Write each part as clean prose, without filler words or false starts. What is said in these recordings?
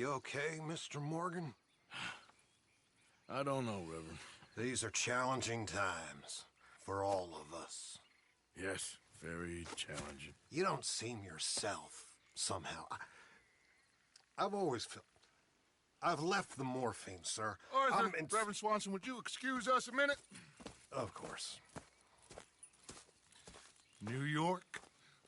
You okay, Mr. Morgan? I don't know, Reverend. These are challenging times for all of us. Yes, very challenging. You don't seem yourself, somehow. I've always felt... I've left the morphine, sir. Arthur, Reverend Swanson, would you excuse us a minute? Of course. New York.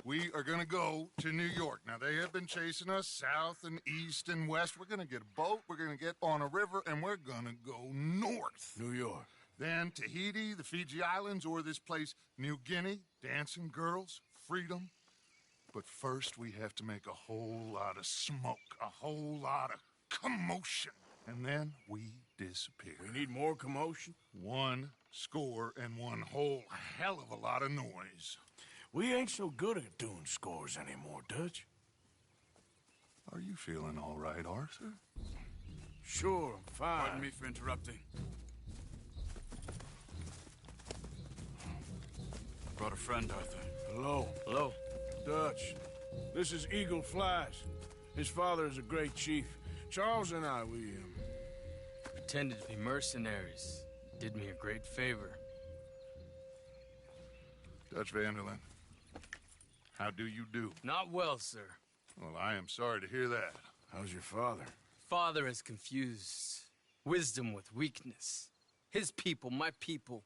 We are going to go to New York. Now, they have been chasing us south and east and west. We're going to get a boat, we're going to get on a river, and we're going to go north. New York. Then Tahiti, the Fiji Islands, or this place, New Guinea, dancing girls, freedom. But first, we have to make a whole lot of smoke, a whole lot of commotion. And then we disappear. We need more commotion? 1 score and one whole hell of a lot of noise. We ain't so good at doing scores anymore, Dutch. Are you feeling all right, Arthur? Sure, I'm fine. Pardon me for interrupting. Brought a friend, Arthur. Hello. Hello. Dutch. This is Eagle Flies. His father is a great chief. Charles and I, we Pretended to be mercenaries. Did me a great favor. Dutch Vanderlyn, how do you do? Not well, sir. Well, I am sorry to hear that. How's your father? Father has confused wisdom with weakness. His people, my people.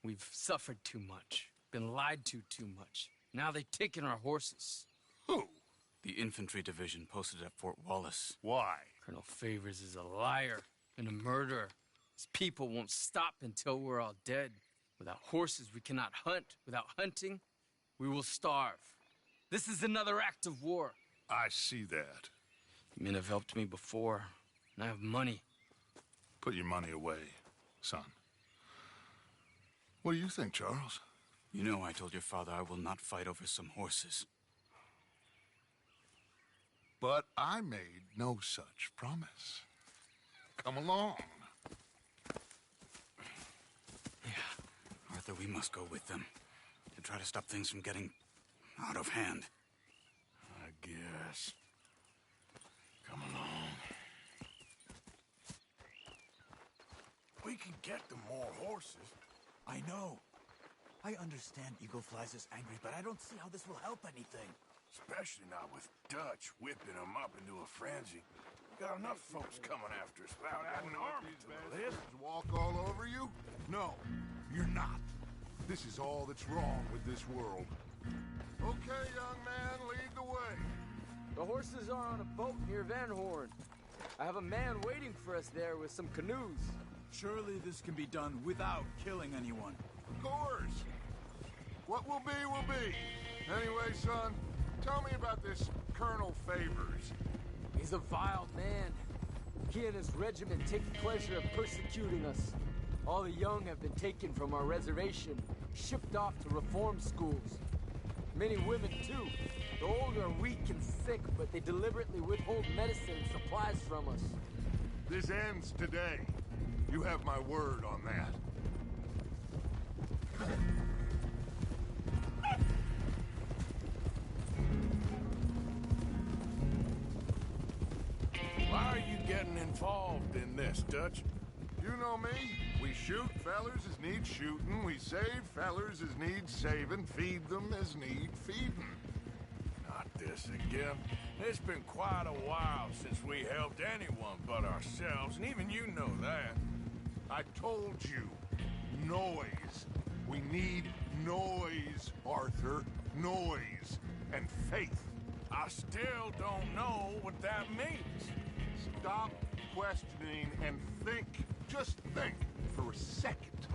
We've suffered too much. Been lied to too much. Now they've taken our horses. Who? The infantry division posted at Fort Wallace. Why? Colonel Favors is a liar and a murderer. His people won't stop until we're all dead. Without horses, we cannot hunt. Without hunting, we will starve. This is another act of war. I see that. Men have helped me before, and I have money. Put your money away, son. What do you think, Charles? You know I told your father I will not fight over some horses. But I made no such promise. Come along. Yeah, Arthur, we must go with them to try to stop things from getting out of hand. I guess. Come along. We can get them more horses. I know. I understand Eagle Flies is angry, but I don't see how this will help anything. Especially not with Dutch whipping them up into a frenzy. Got enough folks coming after us without adding an army to the list. Walk all over you? No, you're not. This is all that's wrong with this world. Okay, young man, lead the way. The horses are on a boat near Van Horn. I have a man waiting for us there with some canoes. Surely this can be done without killing anyone. Of course. What will be, will be. Anyway, son, tell me about this Colonel Favors. He's a vile man. He and his regiment take pleasure in persecuting us. All the young have been taken from our reservation, shipped off to reform schools. Many women, too. The old are weak and sick, but they deliberately withhold medicine and supplies from us. This ends today. You have my word on that. Why are you getting involved in this, Dutch? You know me. We shoot fellers as need shooting. We save fellers as need saving. Feed them as need feeding. Not this again. It's been quite a while since we helped anyone but ourselves, and even you know that. I told you. Noise. We need noise, Arthur. Noise. And faith. I still don't know what that means. Stop questioning and think. Just think for a second.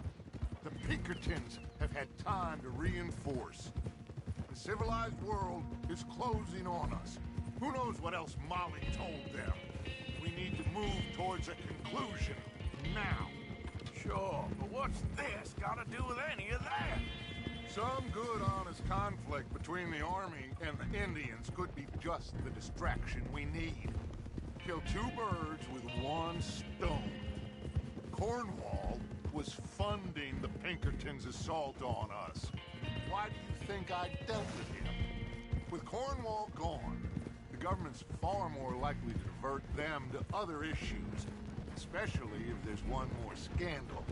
The Pinkertons have had time to reinforce. The civilized world is closing on us. Who knows what else Molly told them? We need to move towards a conclusion now. Sure, but what's this got to do with any of that? Some good, honest conflict between the army and the Indians could be just the distraction we need. Kill two birds with one stone. Cornwall was funding the Pinkertons' assault on us. Why do you think I dealt with him? With Cornwall gone, the government's far more likely to divert them to other issues, especially if there's one more scandal.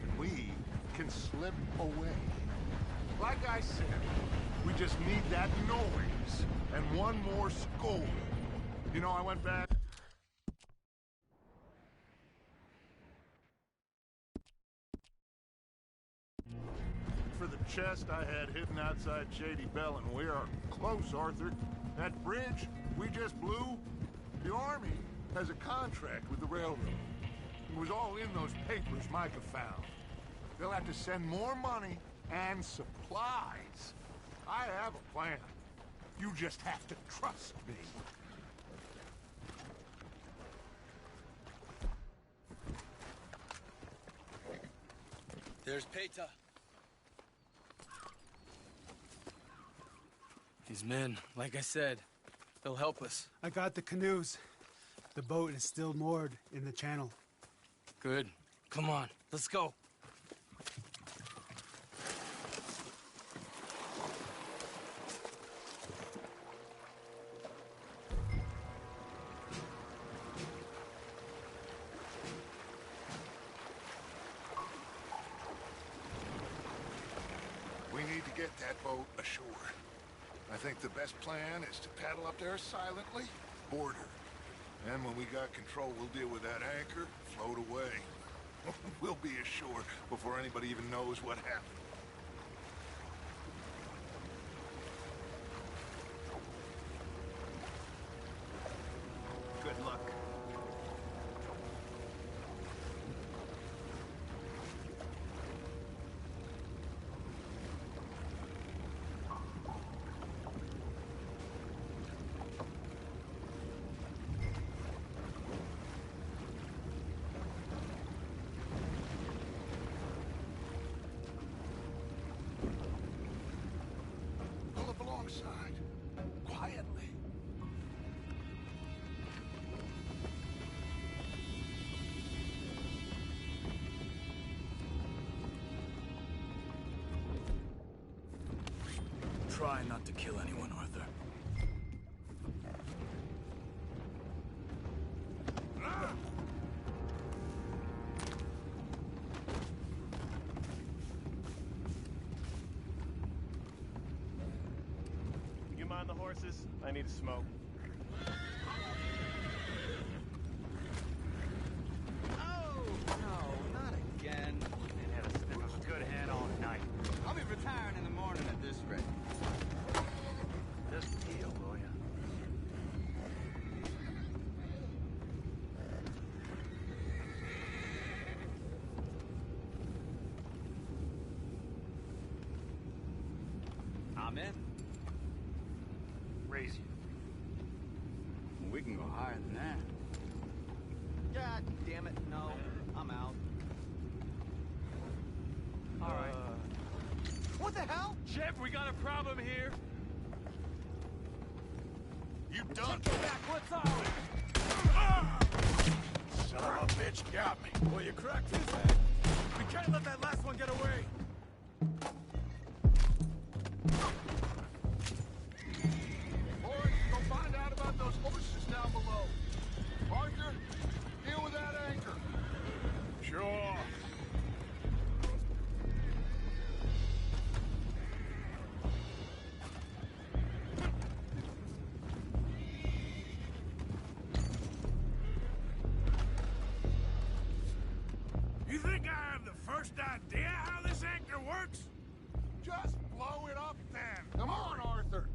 And we can slip away. Like I said, we just need that noise and one more score. You know, I went back... for the chest I had hidden outside Shady Bell, and we are close, Arthur. That bridge we just blew, the Army has a contract with the railroad. It was all in those papers Micah found. They'll have to send more money and supplies. I have a plan. You just have to trust me. There's Peta. These men, like I said, they'll help us. I got the canoes. The boat is still moored in the channel. Good. Come on, let's go. We need to get that boat ashore. I think the best plan is to paddle up there silently, board her. And when we got control, we'll deal with that anchor, float away. We'll be ashore before anybody even knows what happened. Good luck. Pull up alongside, quietly. Try not to kill anyone, Arthur. You mind the horses? I need to smoke. Oh, no, not again. Man had a sniff of a good head all night. I'll be retiring in the morning at this rate. Just deal, will ya? I'm in. Raise you. We can go higher than that. God damn it, no. I'm out. All right. What the hell? Jeff, we got a problem here. You done? Back, what's up? Son of a bitch got me. Well, you cracked his head. We can't let that last one get away. Boys, go find out about those horses down below. Arthur, deal with that anchor. Sure. You think I have the first idea how this anchor works? Just blow it up then. Come on, Arthur.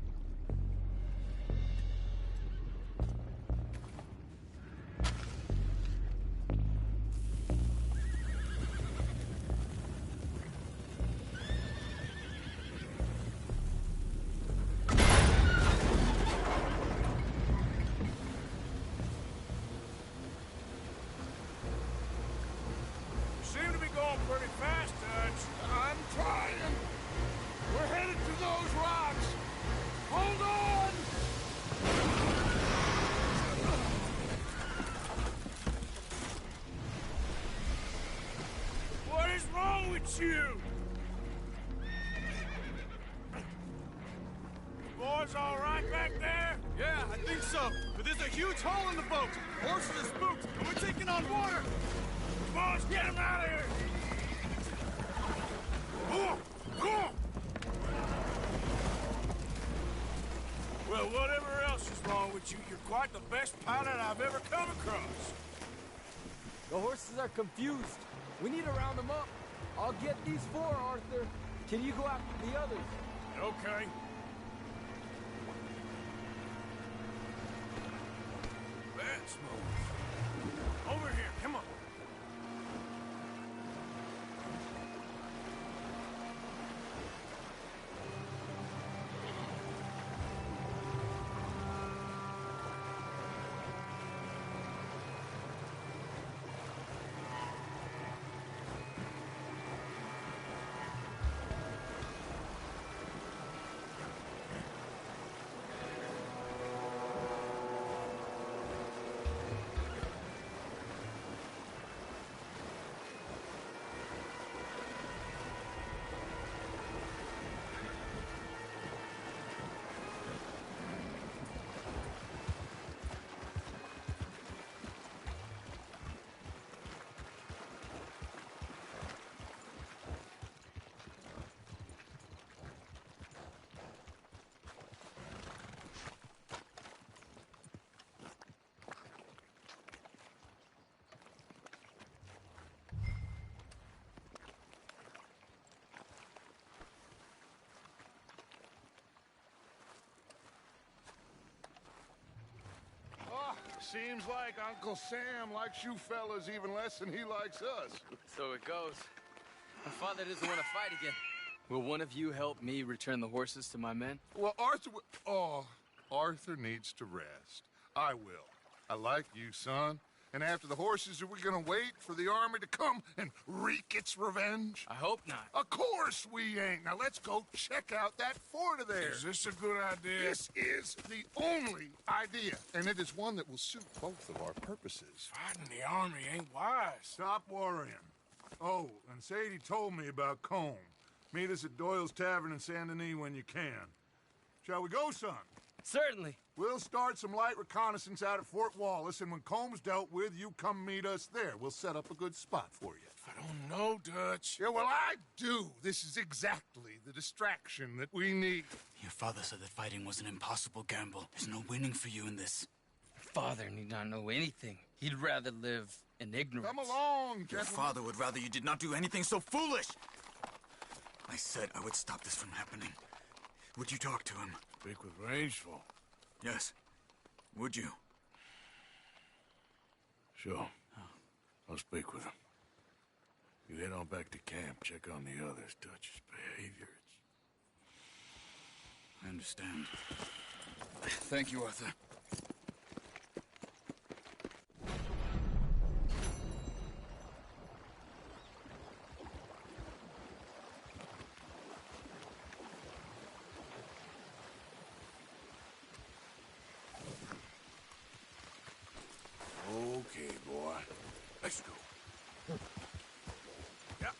You seem to be going pretty fast, Dutch. I'm trying. We're headed to those rocks. Hold on! What is wrong with you? Boys all right back there? Yeah, I think so, but there's a huge hole in the boat. Horses are spooked, and we're taking on water. Come on, let's get him out of here. Well, whatever else is wrong with you, you're quite the best pilot I've ever come across. The horses are confused. We need to round them up. I'll get these four, Arthur. Can you go after the others? Okay. Let's move. Over here, come on. Seems like Uncle Sam likes you fellas even less than he likes us. So it goes. My father doesn't want to fight again. Will one of you help me return the horses to my men? Well, Arthur needs to rest. I will. I like you, son. And after the horses, are we gonna wait for the army to come and wreak its revenge? I hope not. Of course we ain't. Now let's go check out that fort of theirs. Is this a good idea? This is the only idea, and it is one that will suit both of our purposes. Fighting the army ain't wise. Stop worrying. Oh, and Sadie told me about Combe. Meet us at Doyle's Tavern in Saint Denis when you can. Shall we go, son? Certainly. We'll start some light reconnaissance out at Fort Wallace, and when Combs dealt with, you come meet us there. We'll set up a good spot for you. I don't know, Dutch. Yeah, well, I do. This is exactly the distraction that we need. Your father said that fighting was an impossible gamble. There's no winning for you in this. Father need not know anything. He'd rather live in ignorance. Come along, Your gentlemen. father would rather you did not do anything so foolish. I said I would stop this from happening. Would you talk to him? Speak with Rangeful. Yes. Would you? Sure. I'll speak with him. You head on back to camp, check on the others. Dutch's behavior. I understand. Thank you, Arthur. Okay, boy. Let's go. Yeah.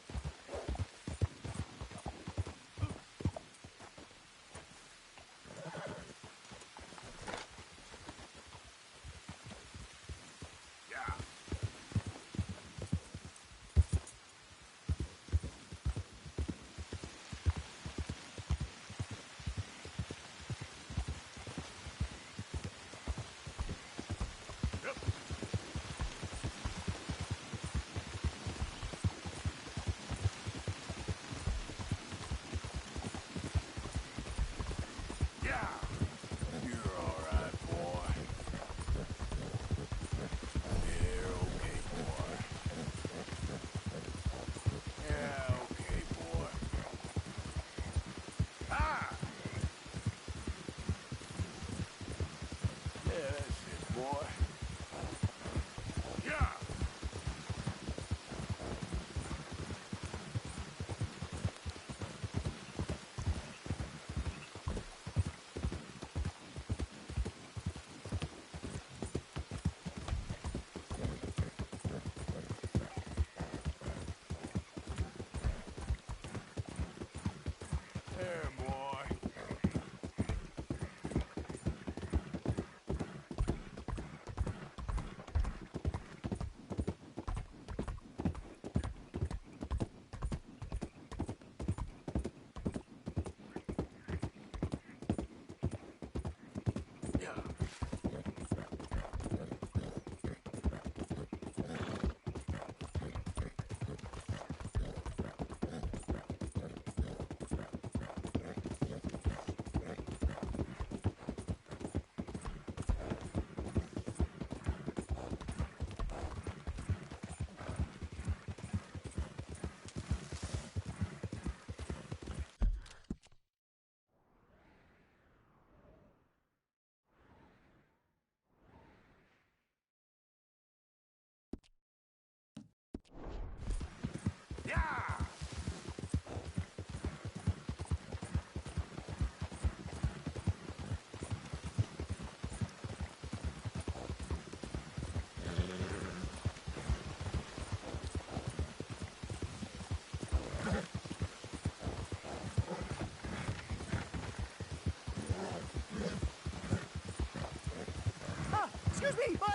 Excuse me, bud!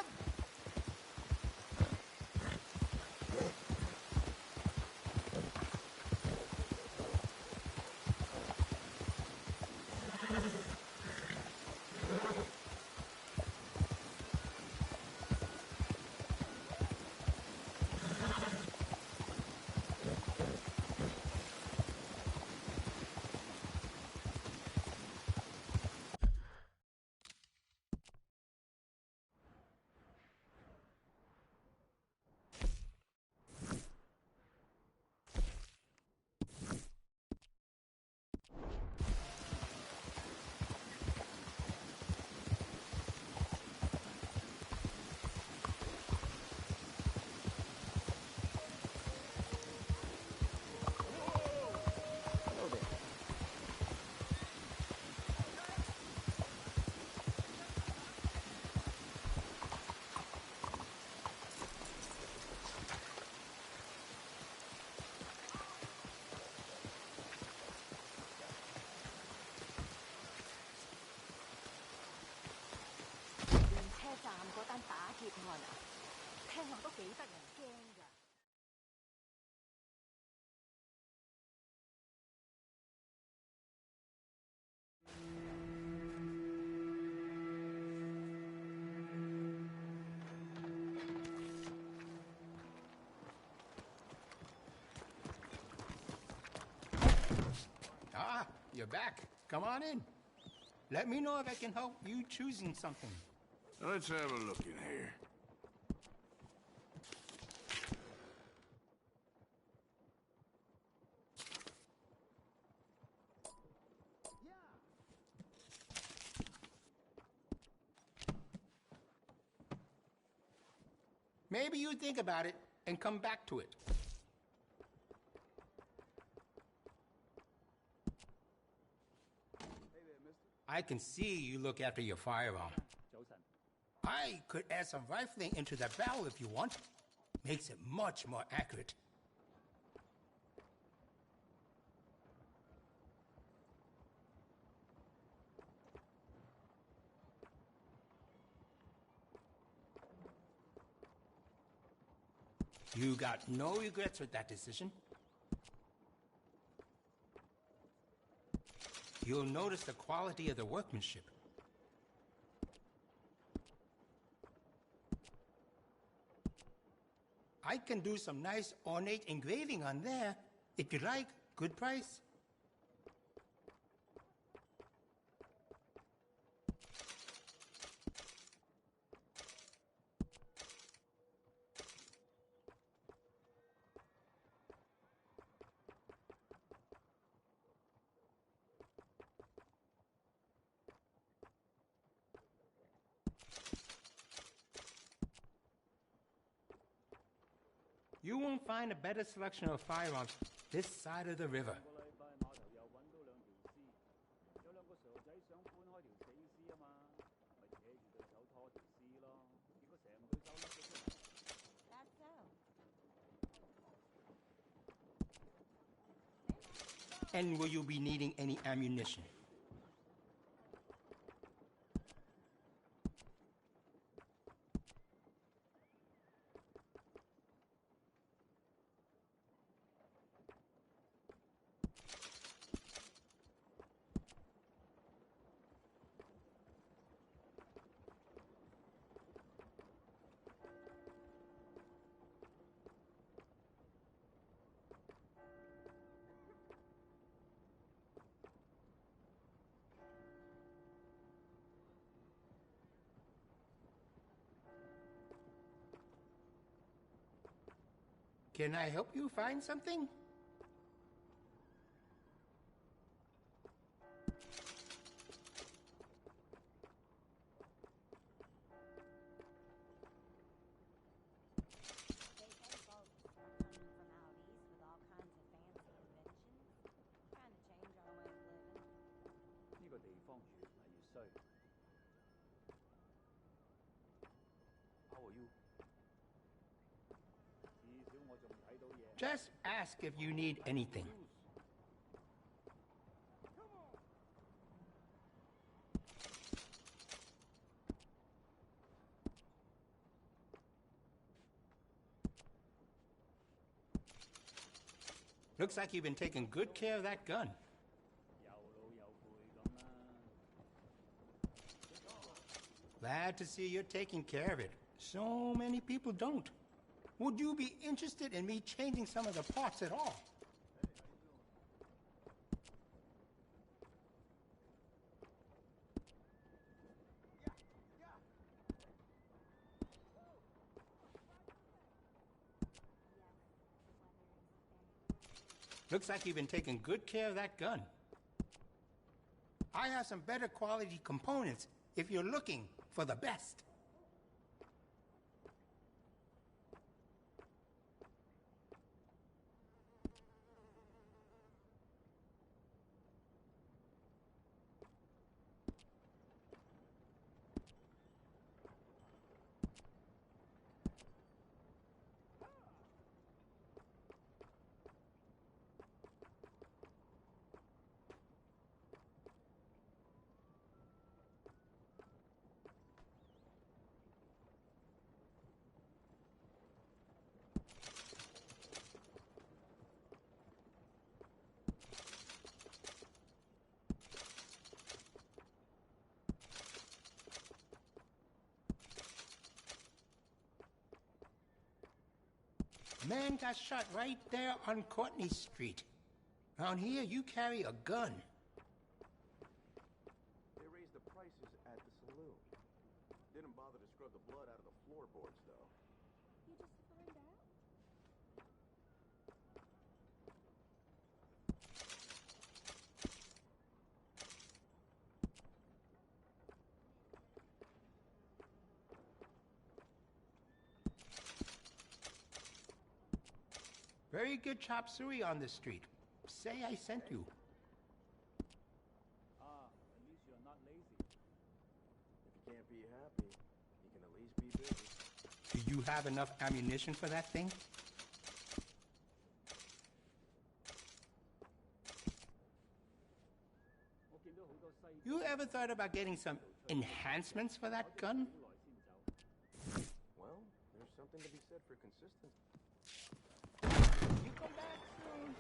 Ah, you're back. Come on in. Let me know if I can help you choosing something. Let's have a look in here. Maybe you think about it and come back to it. I can see you look after your firearm. I could add some rifling into the barrel if you want. Makes it much more accurate. You got no regrets with that decision. You'll notice the quality of the workmanship. I can do some nice ornate engraving on there. If you like, good price. You won't find a better selection of firearms this side of the river. And will you be needing any ammunition? Can I help you find something? Just ask if you need anything. Looks like you've been taking good care of that gun. Glad to see you're taking care of it. So many people don't. Would you be interested in me changing some of the parts at all? Looks like you've been taking good care of that gun. I have some better quality components if you're looking for the best. A man got shot right there on Courtney Street. Around here, you carry a gun. They raised the prices at the saloon. Didn't bother to scrub the blood out of the floorboards, though. You just find out? Very good chop suey on the street. Say I sent you. At least you're not lazy. If you can't be happy, you can at least be busy. Do you have enough ammunition for that thing? You ever thought about getting some enhancements for that gun? Well, there's something to be said for consistency. You come back soon.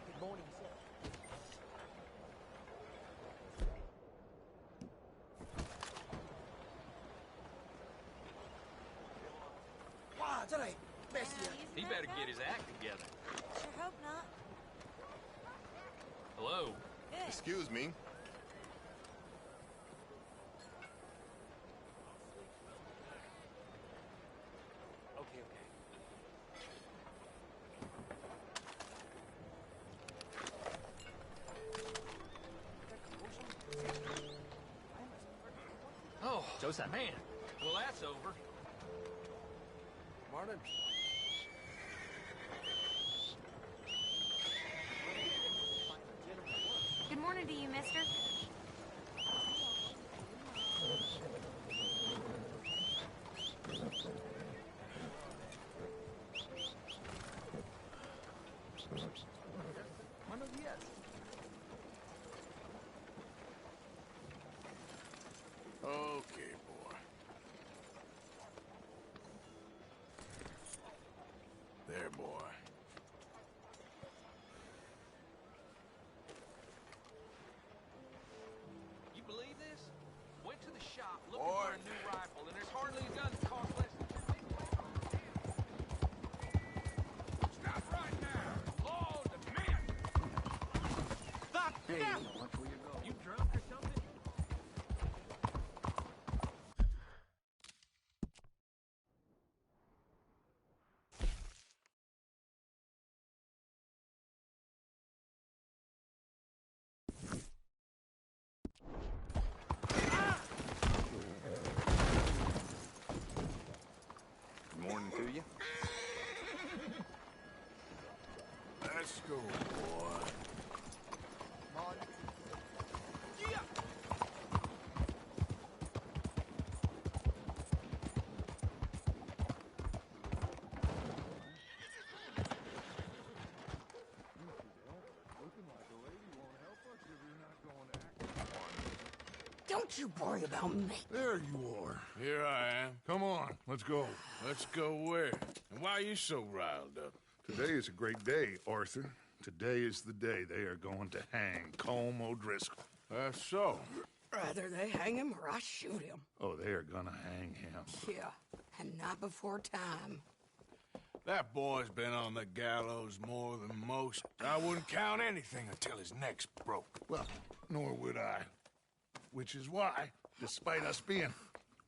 Good morning, sir. 哇！真係咩事啊？ He better get his act together. Sure hope not. Hello. Excuse me. Okay. Oh, Joseph. man. Well, that's over. Morning. Good morning to you, mister. Buenos días. Okay, boy. There, boy. You believe this? Went to the shop looking for a new rifle, and there's hardly a gun that costs less than $50. Stop right now! Law demand! Stop! Hey, Stop! watch where you go. You drunk or something? Good morning to you. Let's go, boy. Yeah! Don't you worry about me. There you are. Here I am. Come on, let's go. Let's go where? And why are you so riled up? Today is a great day, Arthur. Today is the day they are going to hang Colm O'Driscoll. That's so. Rather they hang him or I shoot him. Oh, they are gonna hang him. Yeah, and not before time. That boy's been on the gallows more than most. I wouldn't count anything until his neck's broke. Well, nor would I. Which is why, despite us being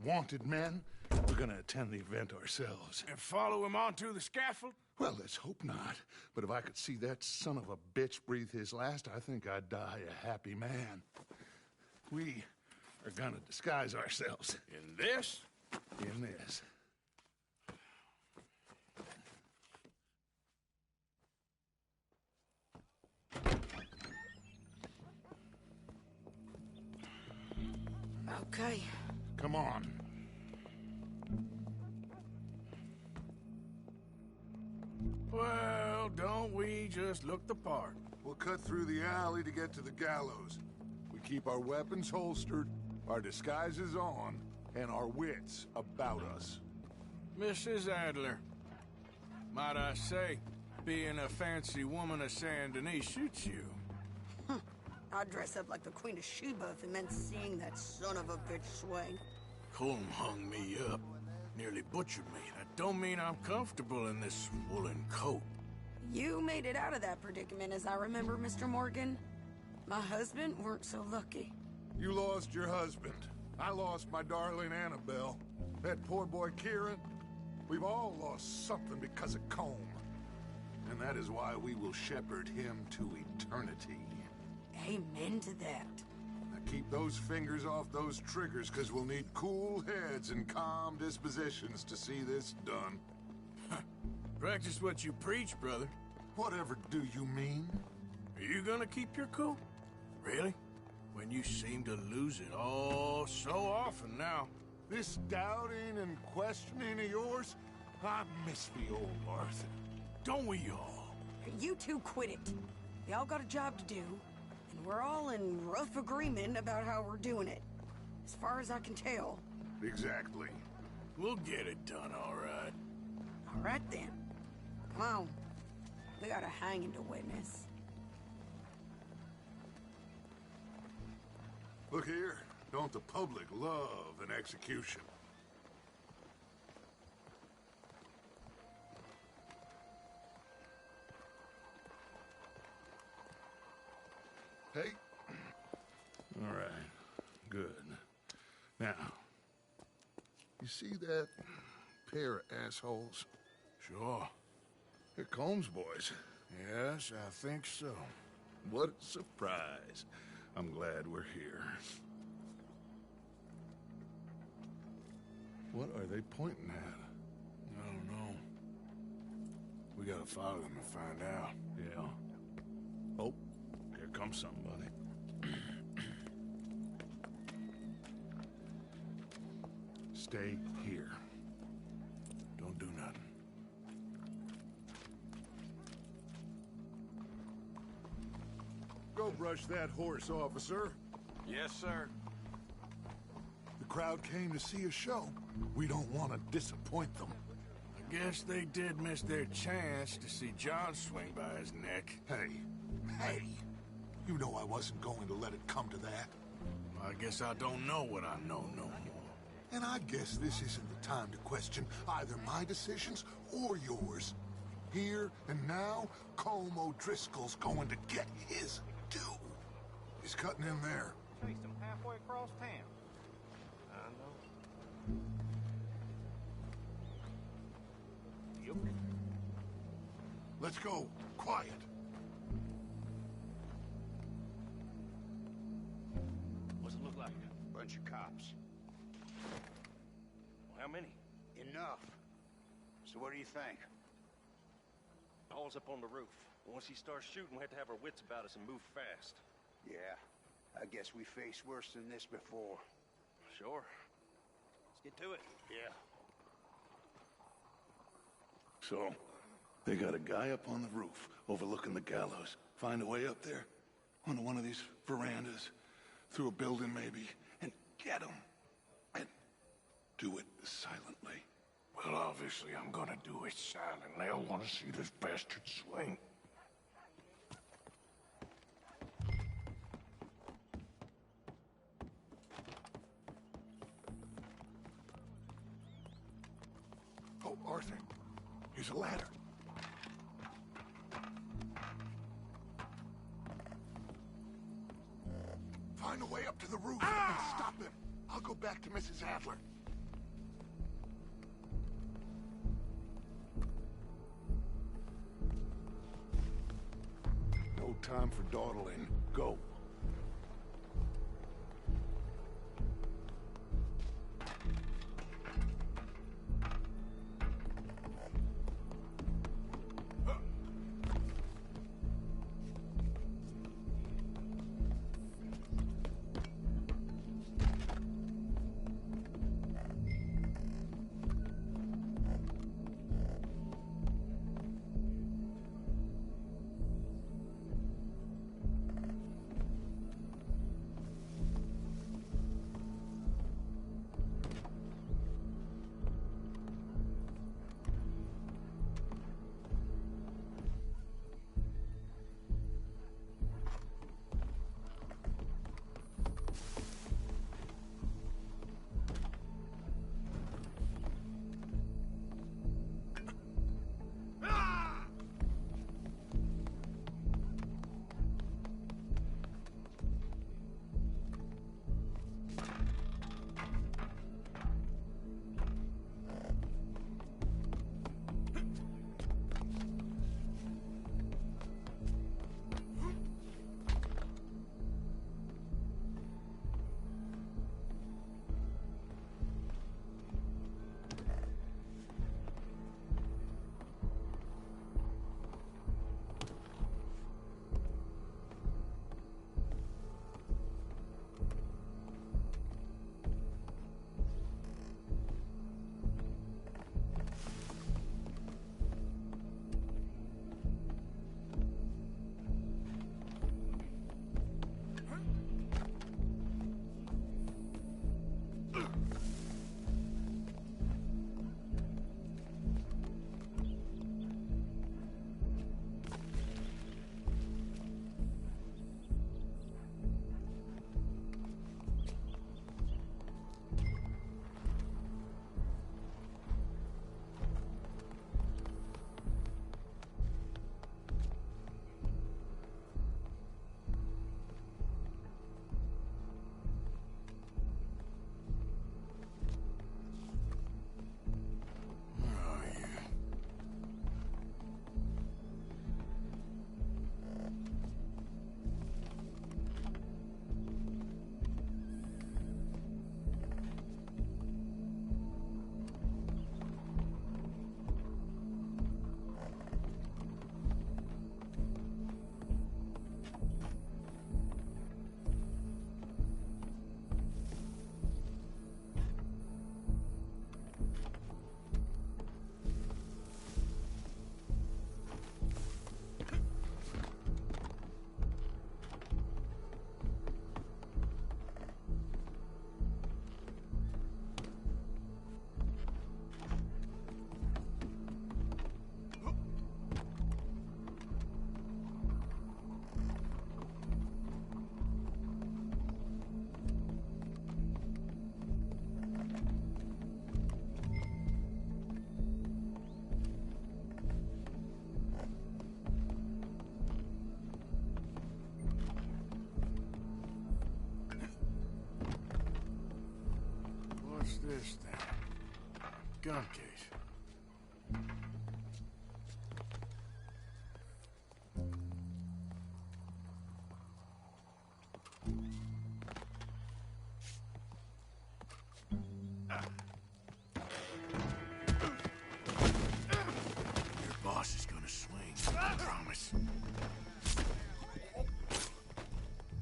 wanted men, we're gonna attend the event ourselves. And follow him onto the scaffold? Well, let's hope not. But if I could see that son of a bitch breathe his last, I think I'd die a happy man. We are gonna disguise ourselves. In this? In this. Okay. Come on. Well, don't we just look the part? We'll cut through the alley to get to the gallows. We keep our weapons holstered, our disguises on, and our wits about us. Mrs. Adler, might I say, being a fancy woman of Saint Denis suits you. I'd dress up like the Queen of Sheba if it meant seeing that son of a bitch swing. Colm hung me up, nearly butchered me. That don't mean I'm comfortable in this woolen coat. You made it out of that predicament, as I remember, Mr. Morgan. My husband weren't so lucky. You lost your husband. I lost my darling Annabelle. That poor boy Kieran. We've all lost something because of Colm. And that is why we will shepherd him to eternity. Amen to that. Now keep those fingers off those triggers, because we'll need cool heads and calm dispositions to see this done. Practice what you preach, brother. Whatever do you mean? Are you gonna keep your cool? Really? When you seem to lose it all so often now. This doubting and questioning of yours, I miss the old Arthur. Don't we all? You two quit it. Y'all got a job to do, and we're all in rough agreement about how we're doing it. As far as I can tell. Exactly. We'll get it done, all right. All right, then. Come on. We got a hanging to witness. Look here. Don't the public love an execution? Hey. All right. Good. Now, you see that pair of assholes? Sure. They're Colm's boys. Yes, I think so. What a surprise. I'm glad we're here. What are they pointing at? I don't know. We gotta follow them and find out. Yeah. Oh, here comes somebody. Stay here. Don't do nothing. Go brush that horse, officer. Yes, sir. The crowd came to see a show. We don't want to disappoint them. I guess they did miss their chance to see John swing by his neck. Hey, you know I wasn't going to let it come to that. I guess I don't know what I know no more. And I guess this isn't the time to question either my decisions or yours. Here and now, Colm O'Driscoll's going to get his due. He's cutting in there. Chased him halfway across town. I know. Yep. Let's go. Quiet. What's it look like? Bunch of cops. How many? Enough. So what do you think? Paul's up on the roof. Once he starts shooting, we have to have our wits about us and move fast. Yeah, I guess we faced worse than this before. Sure. Let's get to it. Yeah. So, they got a guy up on the roof overlooking the gallows. Find a way up there, onto one of these verandas, through a building maybe, and get him. And do it silently. Well, obviously I'm gonna do it silent. They'll want to see this bastard swing. Oh, Arthur, here's a ladder. Find a way up to the roof and stop him. I'll go back to Mrs. Adler. No time for dawdling. Go. What's this thing? Gun case. Your boss is gonna swing, I promise.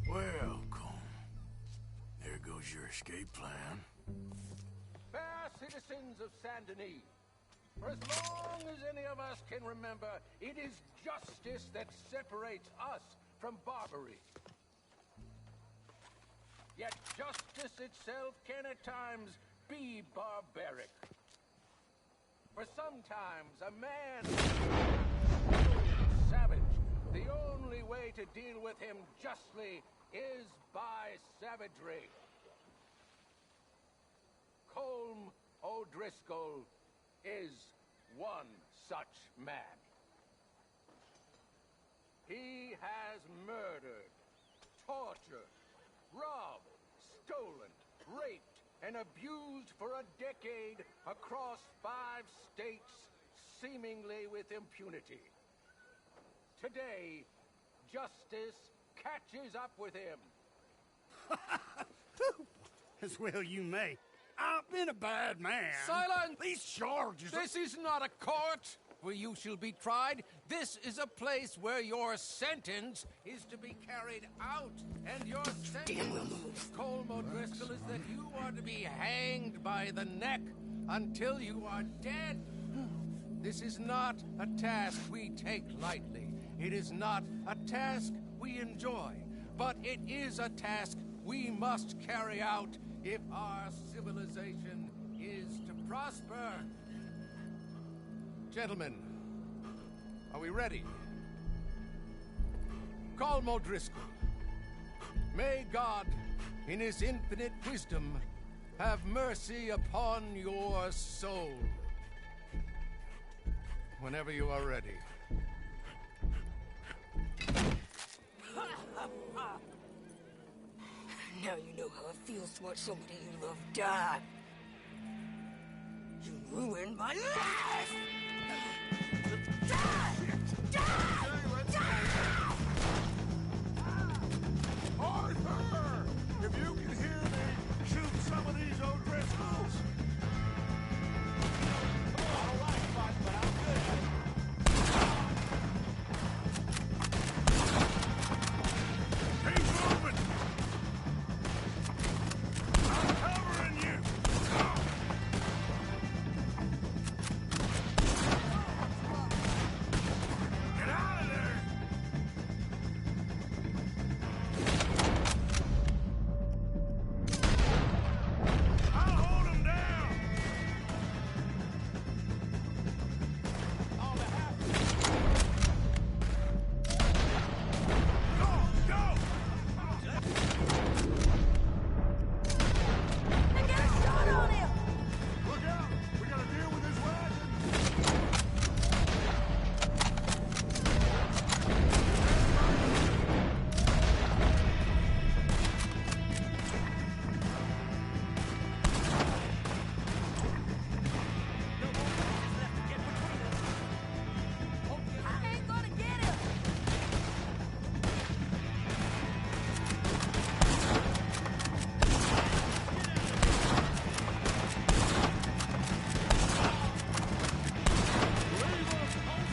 Well, Colm, there goes your escape plan. Fair citizens of Saint Denis, for as long as any of us can remember, it is justice that separates us from Barbary. Yet justice itself can at times be barbaric. For sometimes a man savage. The only way to deal with him justly is by savagery. Colm O'Driscoll is one such man. He has murdered, tortured, robbed, stolen, raped, and abused for a decade across 5 states, seemingly with impunity. Today, justice catches up with him. As well you may. I've been a bad man. Silence! These charges This is not a court where you shall be tried. This is a place where your sentence is to be carried out. And your sentence, Colm O'Driscoll, is that you are to be hanged by the neck until you are dead. This is not a task we take lightly. It is not a task we enjoy. But it is a task we must carry out if our civilization is to prosper. Gentlemen, are we ready? Colm O'Driscoll, may God, in his infinite wisdom, have mercy upon your soul. Whenever you are ready. Now you know how it feels to watch somebody you love die. You ruined my life! Die! Arthur! If you can hear me, shoot some of these O'Driscolls! I don't like fighting, but I'm good at it. Keep moving! I'm covering you! Get out of there! I'll hold him down! On the half. Go! I got a shot on him! Look out! We gotta deal with this wagon! I ain't gonna get him!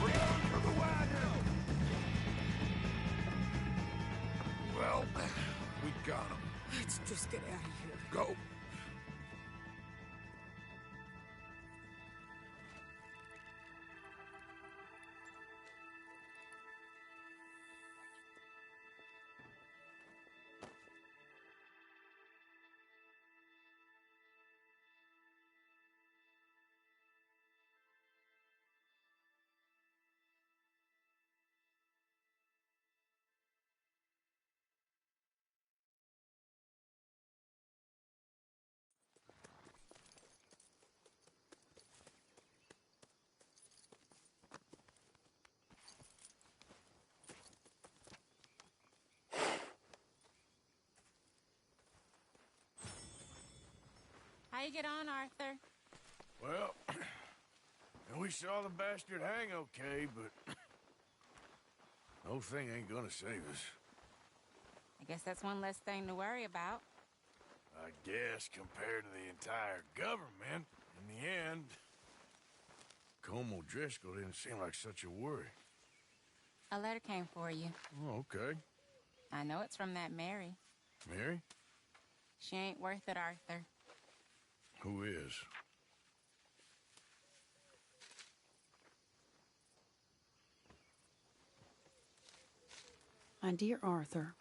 We're going for the wagon! Well, we got him. Let's just get out of here. Go. How you get on, Arthur? Well, we saw the bastard hang okay, but no thing ain't gonna save us. I guess that's one less thing to worry about. I guess compared to the entire government, in the end, Colm O'Driscoll didn't seem like such a worry. A letter came for you. Oh, okay. I know it's from that Mary. Mary? She ain't worth it, Arthur. Who is? My dear Arthur,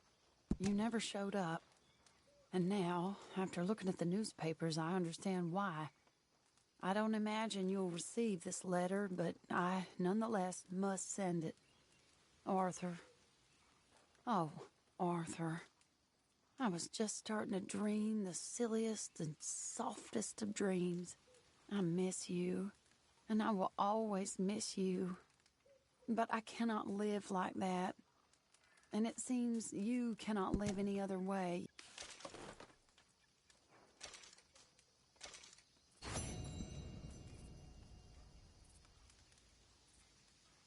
you never showed up. And now, after looking at the newspapers, I understand why. I don't imagine you'll receive this letter, but I nonetheless must send it. Arthur. Oh, Arthur. I was just starting to dream the silliest and softest of dreams. I miss you, and I will always miss you. But I cannot live like that. And it seems you cannot live any other way.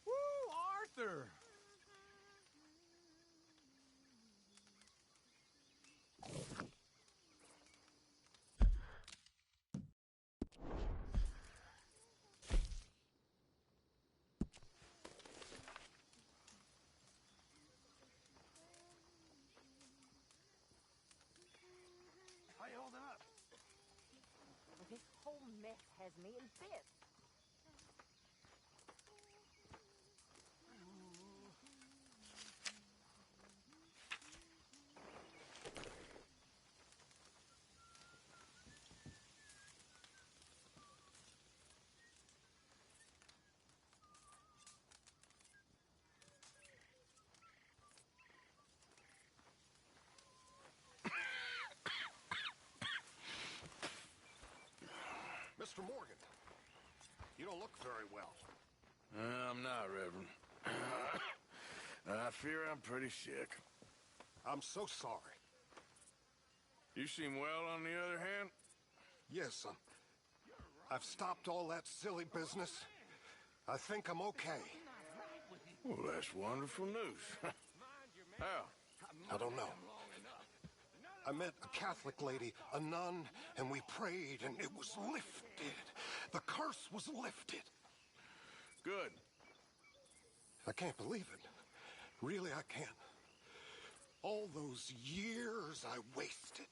Woo, Arthur! How you holding up? Well, this whole mess has me in fits. Mr. Morgan, you don't look very well. I'm not, Reverend. I fear I'm pretty sick. I'm so sorry. You seem well, on the other hand? Yes, I've stopped all that silly business. I think I'm okay. Well, that's wonderful news. How? I don't know. I met a Catholic lady, a nun, and we prayed, and it was lifted. The curse was lifted. Good. I can't believe it. Really, I can't. All those years I wasted.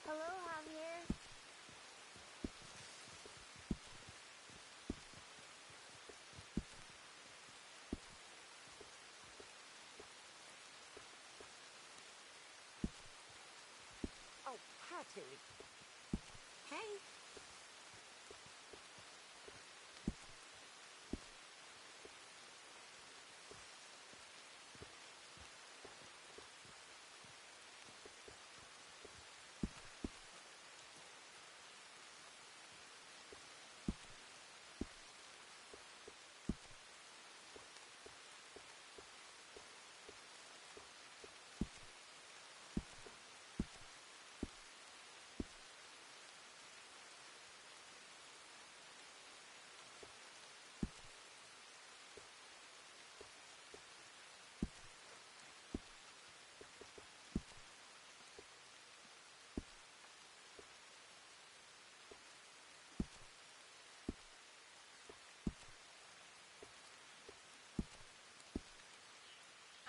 Hello, Javier. Oh, Patty. Hey.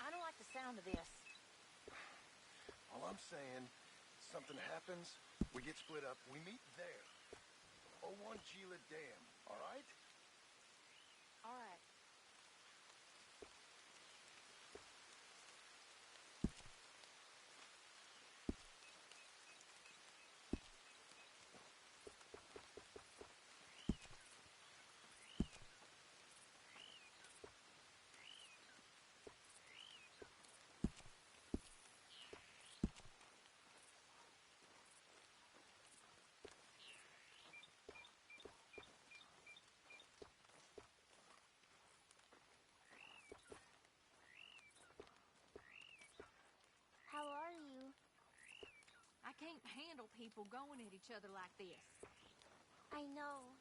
I don't like the sound of this. All I'm saying, something happens, we get split up, we meet there. 01 Gila Dam, all right? All right. can't handle people going at each other like this. I know.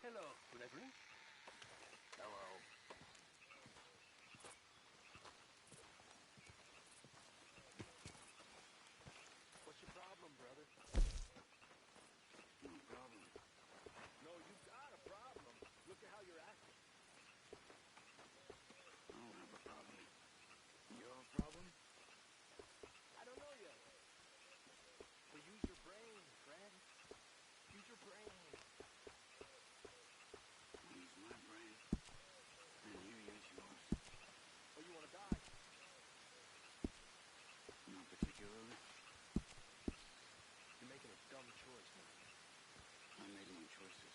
Hello, brethren. Hello. What's your problem, brother? No problem. No, you've got a problem. Look at how you're acting. I don't have a problem. You have a problem? I don't know yet. But use your brain, friend. Use your brain. I use my brain, and you use yours. Oh, you want to die? Not particularly. You're making a dumb choice, man. I made my choices.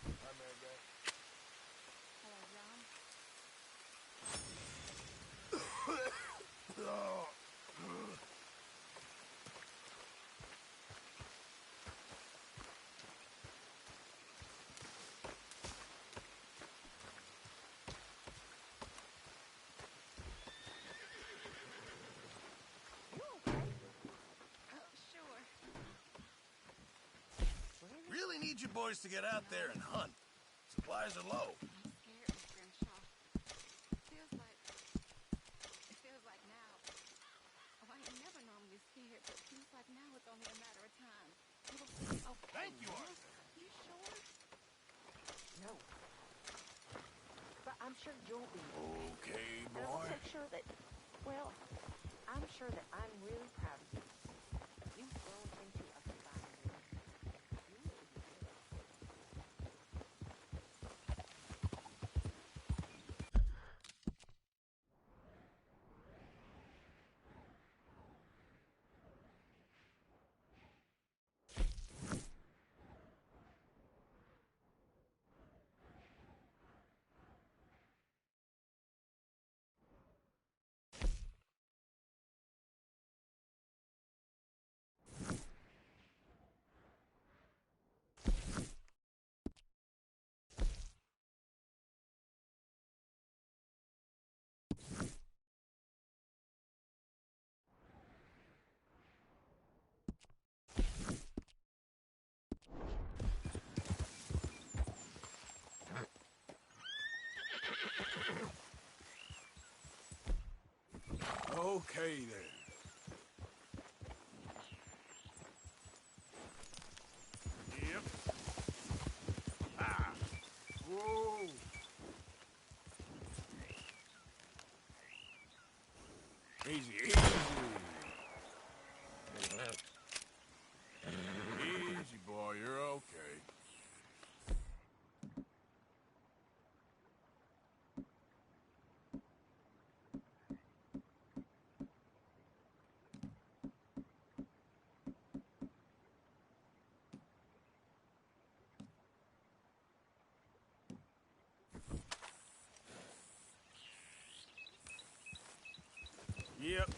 Hi, Mary Beth. Hello, John. Oh, sure. Really need you boys to get out there and hunt. Supplies are low. I'm scared, Miss Grimshaw. It feels like now. Oh, I ain't never normally scared, but it feels like now it's only a matter of time. It'll be okay. Thank you, Arthur. You sure? No. But I'm sure you'll be. Okay, And I'll boy. make sure that, well, I'm sure that I'm really proud of you. You've grown into a fine woman. You really did. Okay, then. Yep. Ah! Whoa! Easy, easy. Yep.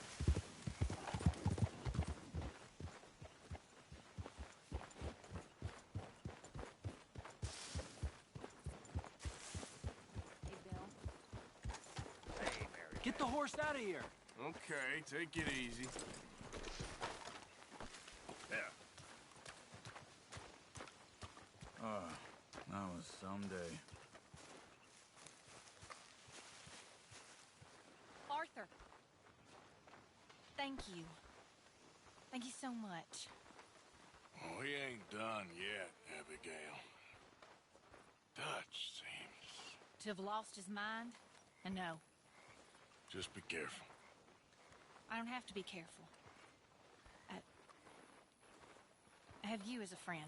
Get the horse out of here. Okay, take it easy. There. That was some day. Arthur. Thank you. Thank you so much. Oh, he ain't done yet, Abigail. Dutch seems... To have lost his mind? And no, Just be careful. I don't have to be careful. I have you as a friend.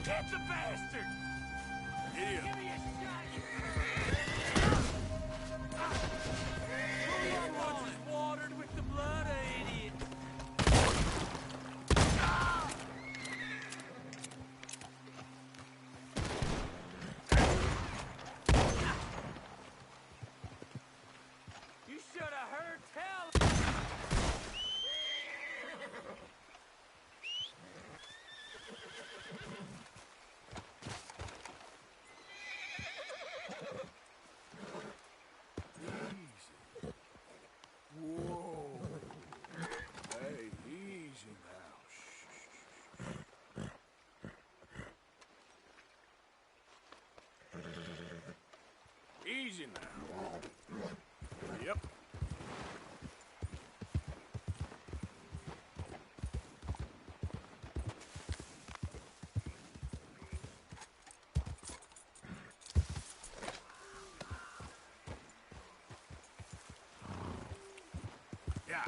Catch the bastard! Idiot. Give me a shot! What's watered with the blood of idiot? You should have heard tell. Whoa. Hey, easy now. Shh. Easy now. Yep. Yeah.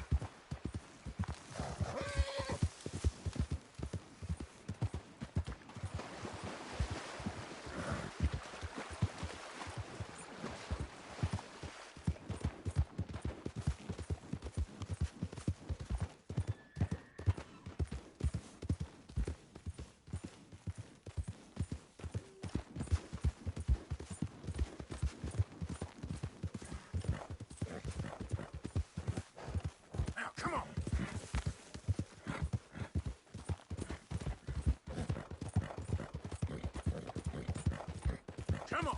Come on.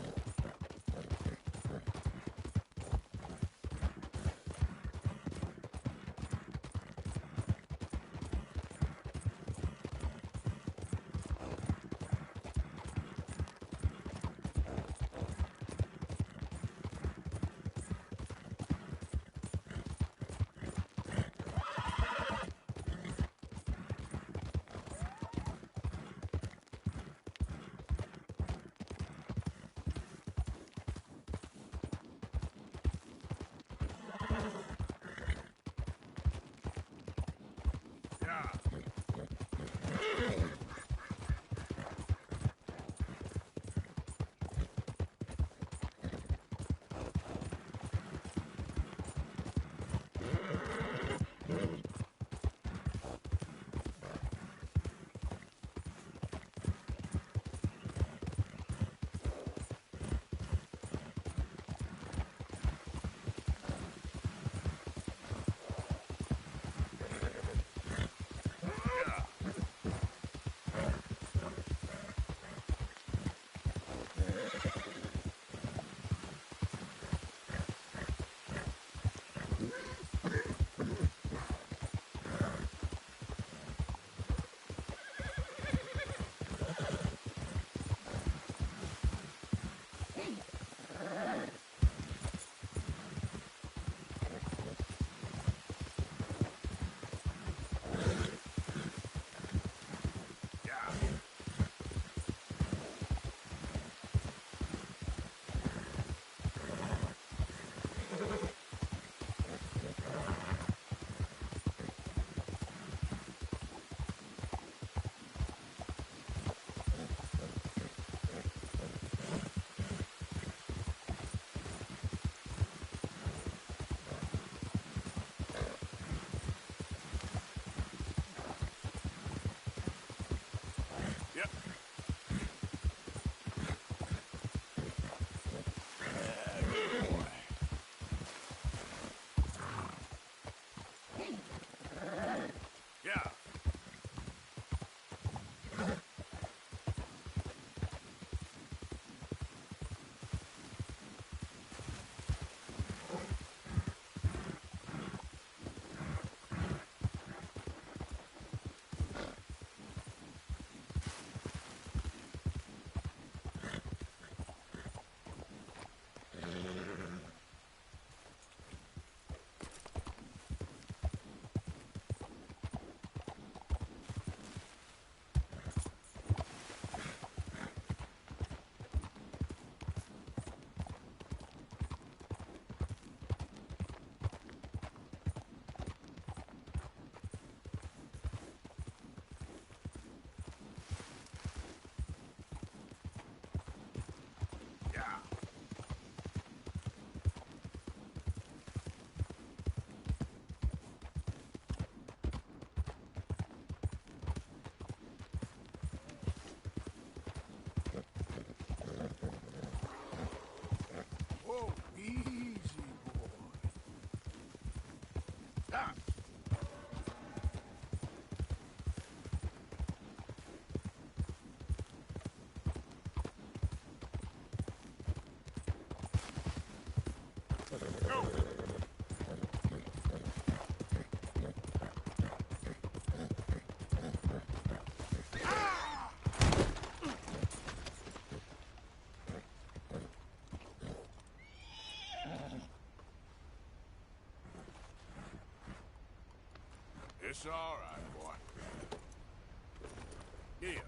Whoa, easy, boy. Ah. Go. It's all right, boy. Yeah.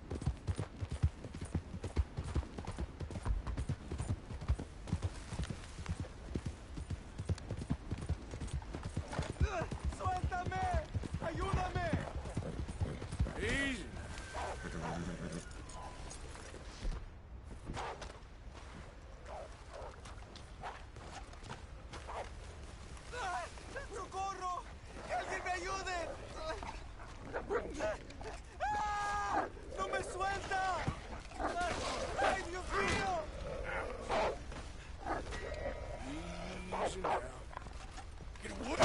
¡Suéltame! ¡Ayúdame! Easy. ¡Socorro! ¡Que alguien me ayude! ¡Ah! ¡No me suelta! ¡Ay, Dios mío! Easy now. Get away.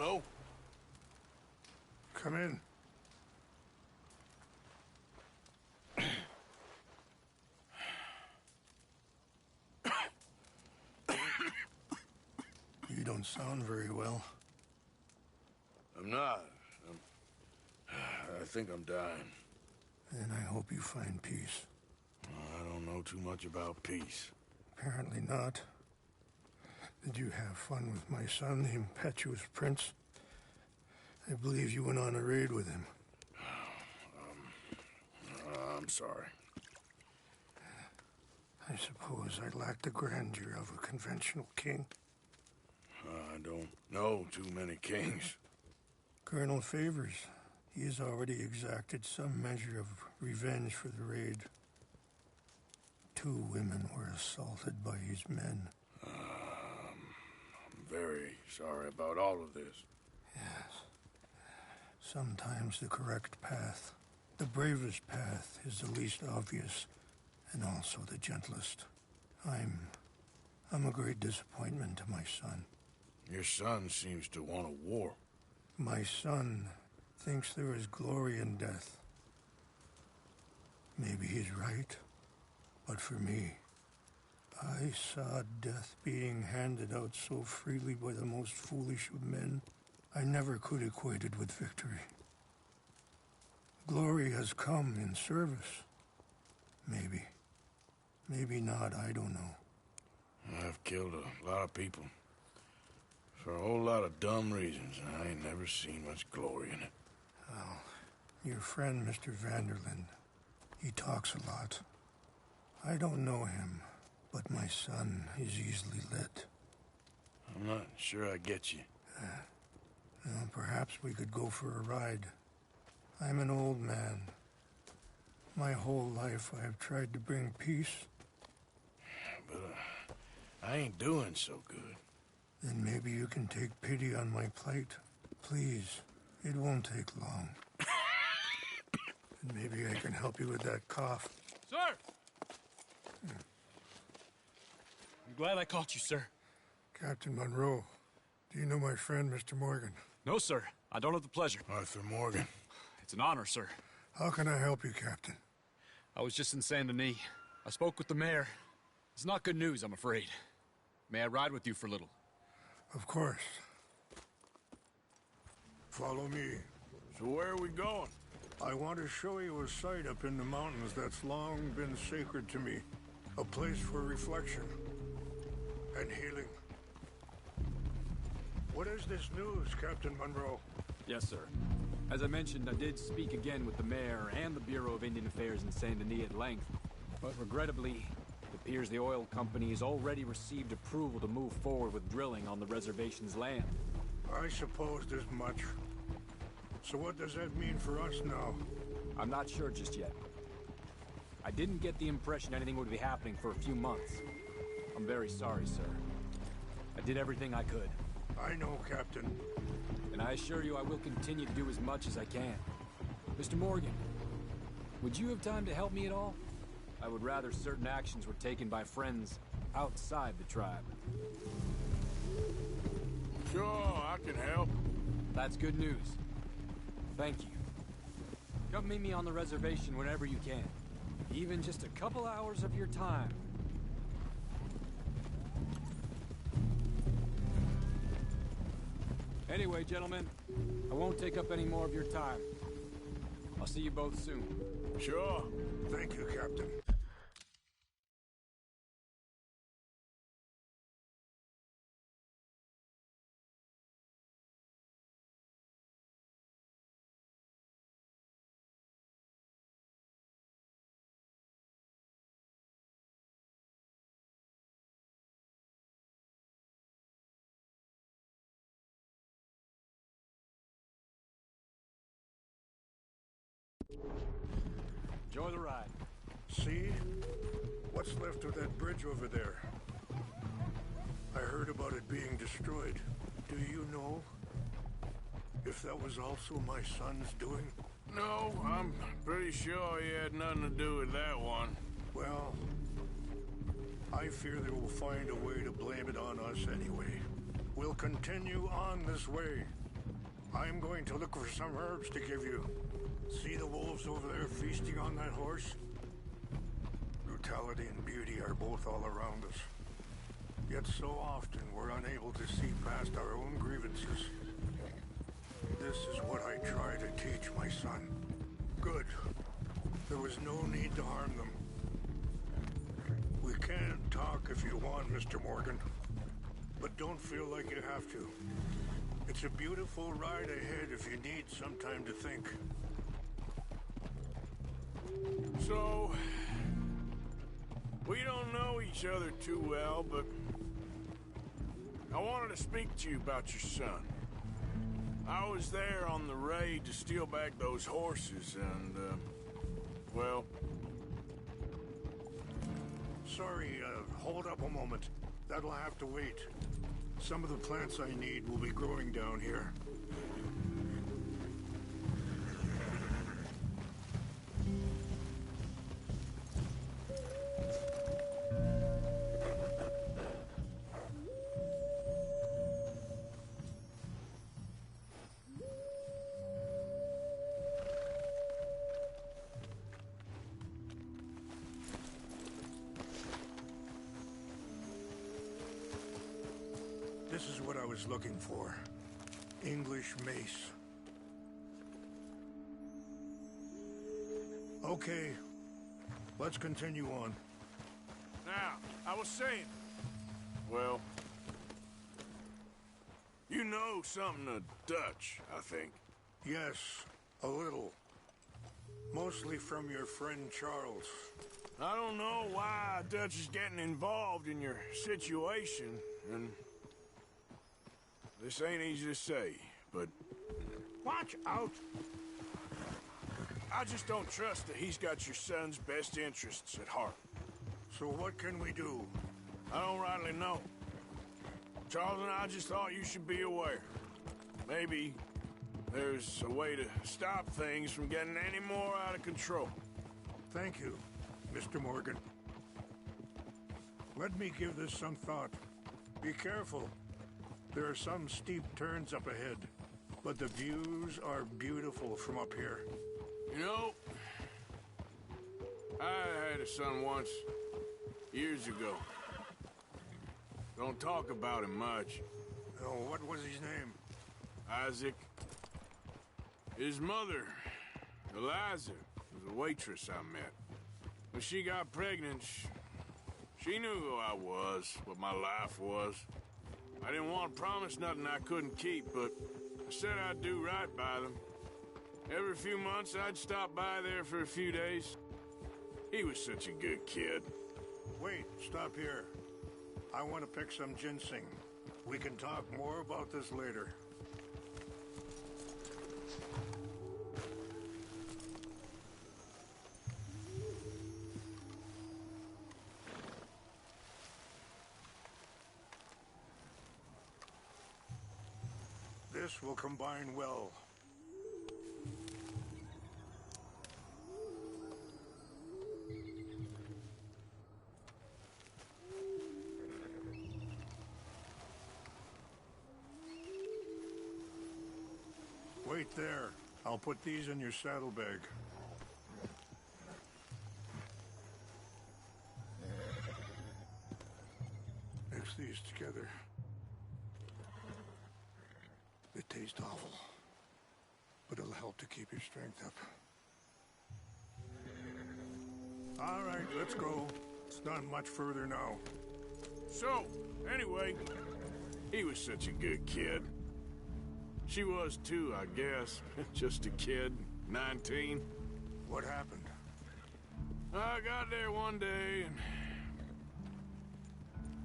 Hello? Come in. You don't sound very well. I'm not. I think I'm dying. Then I hope you find peace. I don't know too much about peace. Apparently not. Did you have fun with my son, the impetuous prince? I believe you went on a raid with him. I'm sorry. I suppose I lack the grandeur of a conventional king. I don't know too many kings. Colonel Favors, he has already exacted some measure of revenge for the raid. 2 women were assaulted by his men. I'm very sorry about all of this. Yes. Sometimes the correct path, the bravest path, is the least obvious and also the gentlest. I'm a great disappointment to my son. Your son seems to want a war. My son thinks there is glory in death. Maybe he's right, but for me, I saw death being handed out so freely by the most foolish of men, I never could equate it with victory. Glory has come in service. Maybe. Maybe not, I don't know. I've killed a lot of people. For a whole lot of dumb reasons, and I ain't never seen much glory in it. Well, your friend, Mr. Vanderlyn, he talks a lot. I don't know him, but my son is easily led. I'm not sure I get you. Well, perhaps we could go for a ride. I'm an old man. My whole life I have tried to bring peace. But I ain't doing so good. Then maybe you can take pity on my plight. Please, it won't take long. And maybe I can help you with that cough. Sir! I'm glad I caught you, sir. Captain Monroe, do you know my friend, Mr. Morgan? No, sir. I don't have the pleasure. Arthur Morgan. It's an honor, sir. How can I help you, Captain? I was just in Saint Denis. I spoke with the mayor. It's not good news, I'm afraid. May I ride with you for a little? Of course. Follow me. So where are we going? I want to show you a site up in the mountains that's long been sacred to me. A place for reflection and healing. What is this news, Captain Monroe? Yes, sir. As I mentioned, I did speak again with the mayor and the Bureau of Indian Affairs in Saint Denis at length. But regrettably, it appears the oil company has already received approval to move forward with drilling on the reservation's land. I supposed as much. So what does that mean for us now? I'm not sure just yet. I didn't get the impression anything would be happening for a few months. I'm very sorry, sir. I did everything I could. I know, Captain. And I assure you I will continue to do as much as I can. Mr. Morgan, would you have time to help me at all? I would rather certain actions were taken by friends outside the tribe. Sure, I can help. That's good news. Thank you. Come meet me on the reservation whenever you can. Even just a couple hours of your time. Anyway, gentlemen, I won't take up any more of your time. I'll see you both soon. Sure. Thank you, Captain. Enjoy the ride. See? What's left of that bridge over there? I heard about it being destroyed. Do you know if that was also my son's doing? No, I'm pretty sure he had nothing to do with that one. Well, I fear they will find a way to blame it on us anyway. We'll continue on this way. I'm going to look for some herbs to give you. See the wolves over there feasting on that horse? Brutality and beauty are both all around us. Yet so often we're unable to see past our own grievances. This is what I try to teach my son. Good. There was no need to harm them. We can talk if you want, Mr. Morgan. But don't feel like you have to. It's a beautiful ride ahead if you need some time to think. So, we don't know each other too well, but I wanted to speak to you about your son. I was there on the raid to steal back those horses, and, well... Sorry, hold up a moment. That'll have to wait. Some of the plants I need will be growing down here. This is what I was looking for. English mace. Okay, let's continue on. Now, I was saying... Well... You know something of Dutch, I think. Yes, a little. Mostly from your friend Charles. I don't know why Dutch is getting involved in your situation, and... This ain't easy to say, but... Watch out! I just don't trust that he's got your son's best interests at heart. So what can we do? I don't rightly know. Charles and I just thought you should be aware. Maybe there's a way to stop things from getting any more out of control. Thank you, Mr. Morgan. Let me give this some thought. Be careful. There are some steep turns up ahead, but the views are beautiful from up here. You know, I had a son once, years ago. Don't talk about him much. Oh, what was his name? Isaac. His mother, Eliza, was a waitress I met. When she got pregnant, she knew who I was, what my life was. I didn't want to promise nothing I couldn't keep, but I said I'd do right by them. Every few months, I'd stop by there for a few days. He was such a good kid. Wait, stop here. I want to pick some ginseng. We can talk more about this later. This will combine well. Wait there. I'll put these in your saddlebag. Mix these together. They taste awful, but it'll help to keep your strength up. All right, let's go. It's not much further now. So, anyway, he was such a good kid. She was too, I guess. Just a kid, 19. What happened? I got there one day and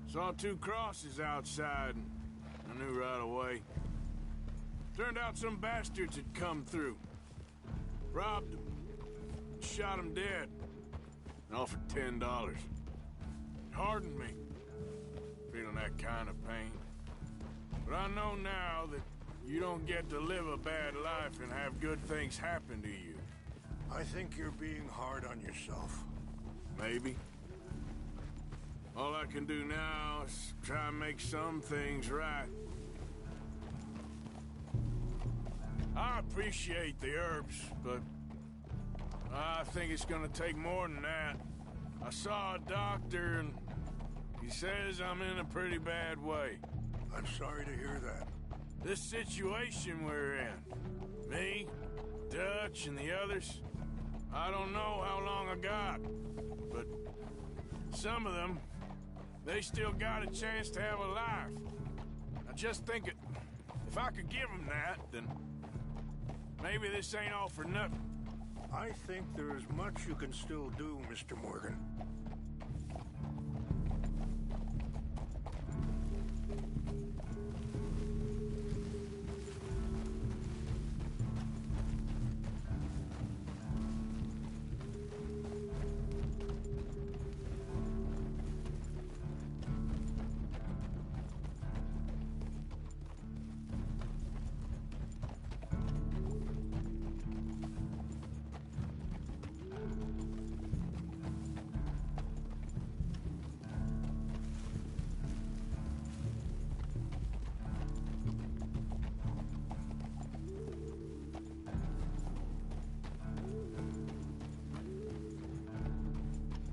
saw two crosses outside, and I knew right away. Turned out some bastards had come through. Robbed them. Shot them dead. And offered $10. Hardened me. Feeling that kind of pain. But I know now that you don't get to live a bad life and have good things happen to you. I think you're being hard on yourself. Maybe. All I can do now is try and make some things right. I appreciate the herbs, but I think it's gonna take more than that. I saw a doctor, and he says I'm in a pretty bad way. I'm sorry to hear that. This situation we're in, me, Dutch, and the others, I don't know how long I got, but some of them, they still got a chance to have a life. I just think if I could give them that, then maybe this ain't all for nothing. I think there's much you can still do, Mr. Morgan.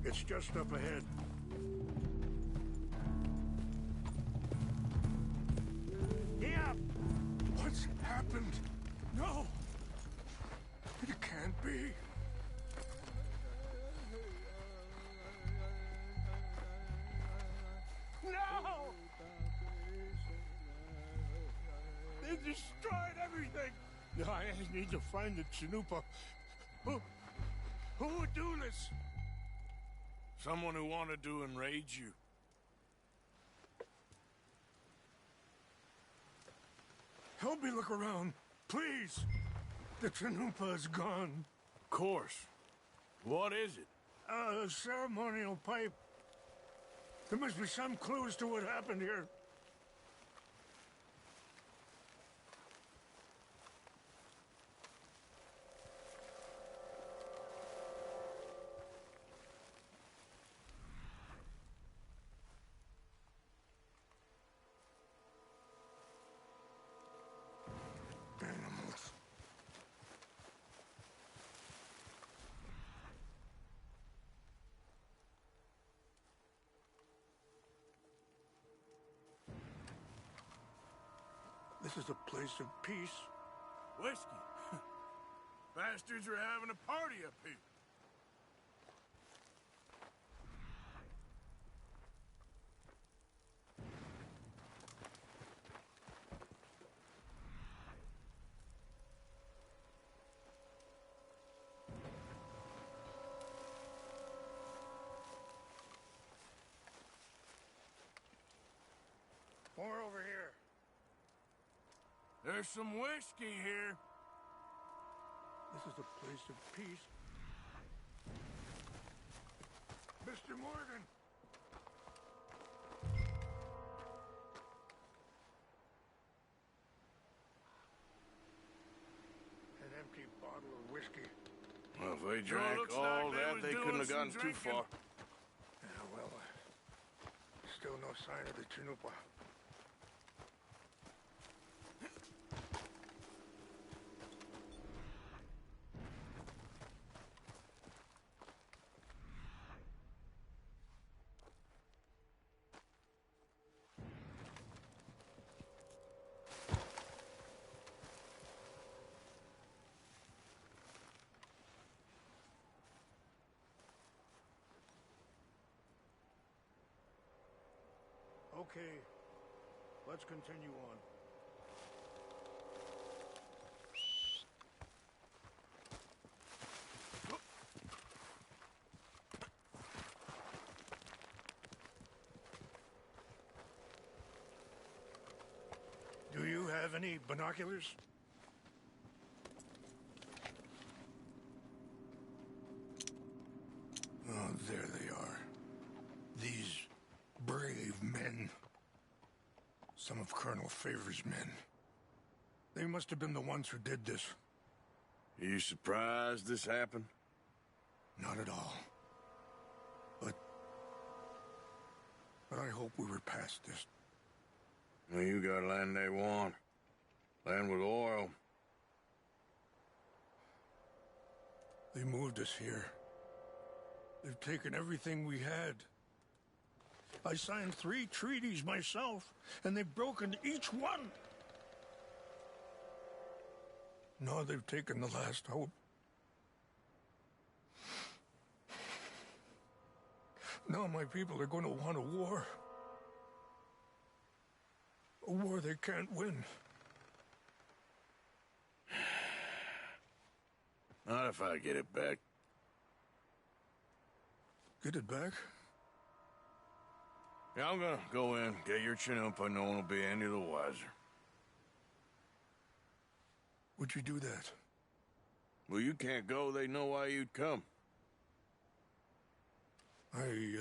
It's just up ahead. Yeah! What's happened? No! It can't be. No! They destroyed everything! I need to find the Chanupa. Who would do this? Someone who wanted to enrage you. Help me look around, please. The Chanupa is gone. Of course. What is it? A ceremonial pipe. There must be some clues to what happened here. This is a place of peace. Whiskey. Bastards are having a party up here. More over here. There's some whiskey here. This is a place of peace. Mr. Morgan! An empty bottle of whiskey. Well, if they drank all that, they couldn't have gotten too far. Yeah, well, still no sign of the Chanupa. Okay, let's continue on. Do you have any binoculars? Oh, there they are. These brave men. Some of Colonel Favor's men. They must have been the ones who did this. Are you surprised this happened? Not at all. But I hope we were past this. Well, you got land they want. Land with oil. They moved us here. They've taken everything we had. I signed 3 treaties myself, and they've broken each one. Now they've taken the last hope. Now my people are going to want a war. A war they can't win. Not if I get it back. Get it back? Yeah, I'm gonna go in, get your Chinook, but no one will be any the wiser. Would you do that? Well, you can't go. They know why you'd come. I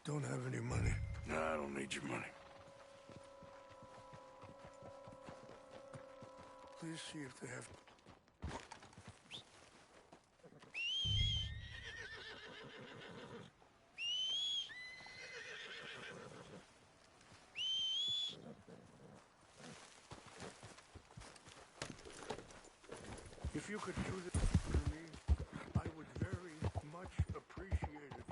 don't have any money. No, I don't need your money. Please see if they have... If you could do this for me, I would very much appreciate it.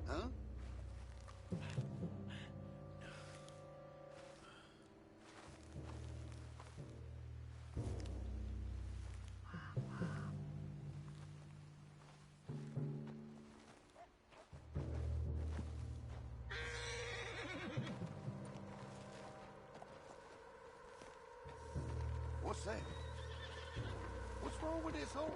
Huh? What's that? What's wrong with this horse?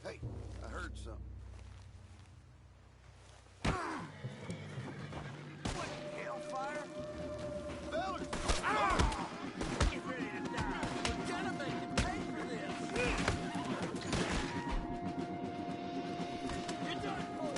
Hey, I heard something. What, hellfire? Fellas! Get ready to die. We're gonna make you pay for this. You're done for.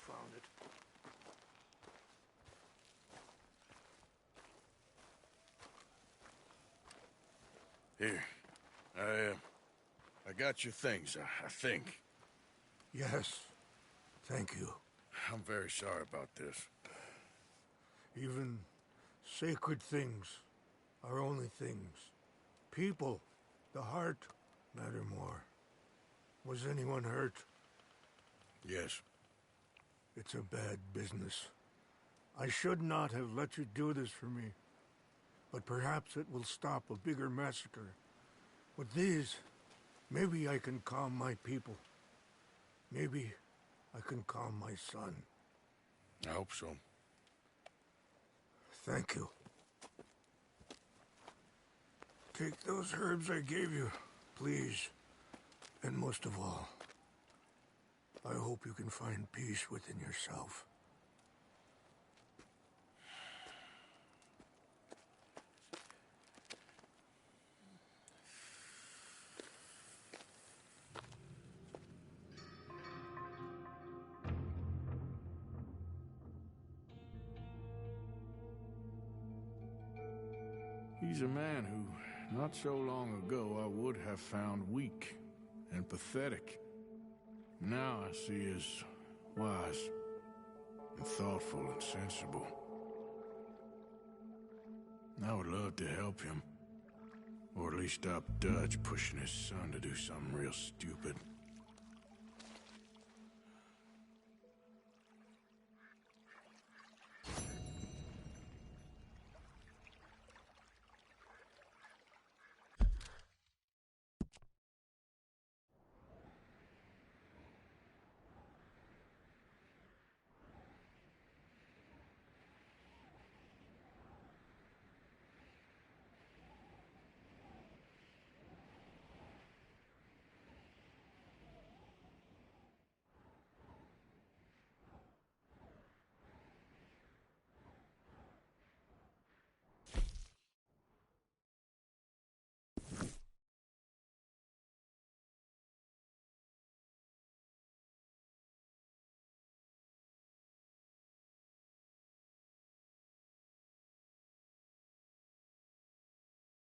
found it. Here. I got your things, I think. Yes. Thank you. I'm very sorry about this. Even sacred things are only things. People, the heart, matter more. Was anyone hurt? Yes. It's a bad business. I should not have let you do this for me. But perhaps it will stop a bigger massacre. With these, maybe I can calm my people. Maybe I can calm my son. I hope so. Thank you. Take those herbs I gave you, please. And most of all, I hope you can find peace within yourself. He's a man who, not so long ago, I would have found weak and pathetic. Now I see as wise and thoughtful and sensible. I would love to help him, or at least stop Dutch pushing his son to do something real stupid.